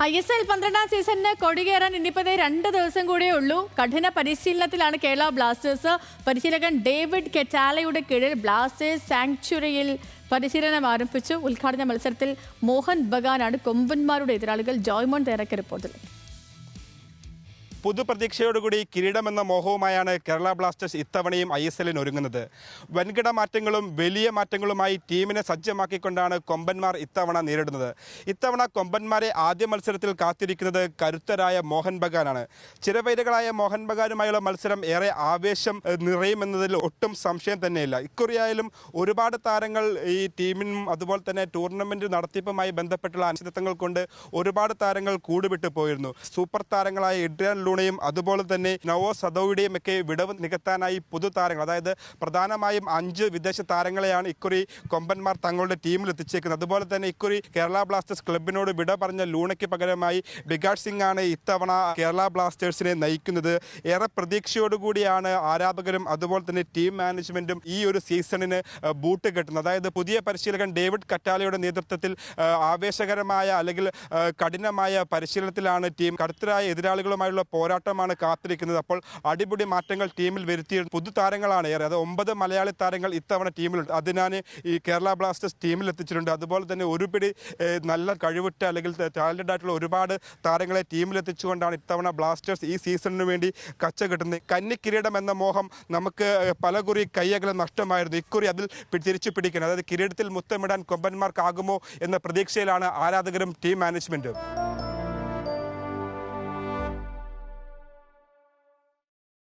ISL 12ാം സീസണിന് കൊടികേറാൻ ഇനിയിപ്പോൾ 2 ദിവസം കൂടിയേ ഉള്ളൂ. കഠിന പരിശീലനത്തിലാണ് കേരള ബ്ലാസ്റ്റേഴ്സ്. പരിശീലകൻ ഡേവിഡ് കെറ്റാലയുടെ കീഴിൽ ബ്ലാസ്റ്റേഴ്സ് സാങ്ച്വറിയിൽ പരിശീലനം ആരംഭിച്ചു. ഉദ്ഘാടന മത്സരത്തിൽ മോഹൻ ബഗാനാണ് കൊമ്പന്മാരുടെ എതിരാളികൾ. ജോയ്മോൻ തേരക്ക് റിപ്പോർട്ടിൽ. പുതുപ്രതീക്ഷയോടുകൂടി കിരീടമെന്ന മോഹവുമായാണ് കേരള ബ്ലാസ്റ്റേഴ്സ് ഇത്തവണയും ISLന് ഒരുങ്ങുന്നത്. വൻകിട മാറ്റങ്ങളും വലിയ മാറ്റങ്ങളുമായി ടീമിനെ സജ്ജമാക്കിക്കൊണ്ടാണ് കൊമ്പന്മാർ ഇത്തവണ നേരിടുന്നത്. ഇത്തവണ കൊമ്പന്മാരെ ആദ്യ മത്സരത്തിൽ കാത്തിരിക്കുന്നത് കരുത്തരായ മോഹൻ ബഗാനാണ്. ചിരവൈരികളായ മോഹൻ ബഗാനുമായുള്ള മത്സരം ഏറെ ആവേശം നിറയുമെന്നതിൽ ഒട്ടും സംശയം തന്നെയില്ല. ഇക്കുറിയായാലും ഒരുപാട് താരങ്ങൾ ഈ ടീമിനും അതുപോലെ തന്നെ ടൂർണമെൻറ്റ് നടത്തിപ്പുമായി ബന്ധപ്പെട്ടുള്ള അനിശ്ചിതത്വങ്ങൾ കൊണ്ട് ഒരുപാട് താരങ്ങൾ കൂടുവിട്ടു പോയിരുന്നു. സൂപ്പർ താരങ്ങളായ ഇഡ്രിയാൻ ലൂണയും അതുപോലെ തന്നെ നവോ സദൌയുടെയും ഒക്കെ വിടവ് നികത്താനായി പുതുതാരങ്ങൾ, അതായത് പ്രധാനമായും 5 വിദേശ താരങ്ങളെയാണ് ഇക്കുറി കൊമ്പന്മാർ തങ്ങളുടെ ടീമിൽ എത്തിച്ചേക്കുന്നത്. അതുപോലെ തന്നെ ഇക്കുറി കേരള ബ്ലാസ്റ്റേഴ്സ് ക്ലബിനോട് വിട പറഞ്ഞ ലൂണയ്ക്ക് പകരമായി വികാസ് സിംഗ് ആണ് ഇത്തവണ കേരള ബ്ലാസ്റ്റേഴ്സിനെ നയിക്കുന്നത്. ഏറെ പ്രതീക്ഷയോടുകൂടിയാണ് ആരാധകരും അതുപോലെ തന്നെ ടീം മാനേജ്മെൻറ്റും ഈ ഒരു സീസണിന് ബൂട്ട് കെട്ടുന്നത്. അതായത് പുതിയ പരിശീലകൻ ഡേവിഡ് കറ്റാലയുടെ നേതൃത്വത്തിൽ ആവേശകരമായ അല്ലെങ്കിൽ കഠിനമായ പരിശീലനത്തിലാണ് ടീം. കരുത്തരായ എതിരാളികളുമായുള്ള പോരാട്ടമാണ് കാത്തിരിക്കുന്നത്. അപ്പോൾ അടിപൊളി മാറ്റങ്ങൾ ടീമിൽ വരുത്തിയ പുതുതാരങ്ങളാണ് ഏറെ. അത് 9 മലയാളി താരങ്ങൾ ഇത്തവണ ടീമിലുണ്ട്. അതിനാണ് ഈ കേരള ബ്ലാസ്റ്റേഴ്സ് ടീമിൽ എത്തിച്ചിട്ടുണ്ട്. അതുപോലെ തന്നെ ഒരുപിടി നല്ല കഴിവുറ്റ അല്ലെങ്കിൽ ടാലൻറ്റഡ് ആയിട്ടുള്ള ഒരുപാട് താരങ്ങളെ ടീമിലെത്തിച്ചുകൊണ്ടാണ് ഇത്തവണ ബ്ലാസ്റ്റേഴ്സ് ഈ സീസണിന് വേണ്ടി കച്ച കെട്ടുന്നത്. കന്നിക്കിരീടം എന്ന മോഹം നമുക്ക് പലകുറി കയ്യകലം നഷ്ടമായിരുന്നു. ഇക്കുറി അതിൽ തിരിച്ചു പിടിക്കണം. അതായത് കിരീടത്തിൽ മുത്തമിടാൻ കൊമ്പന്മാർക്കാകുമോ എന്ന പ്രതീക്ഷയിലാണ് ആരാധകരും ടീം മാനേജ്മെൻറ്റും.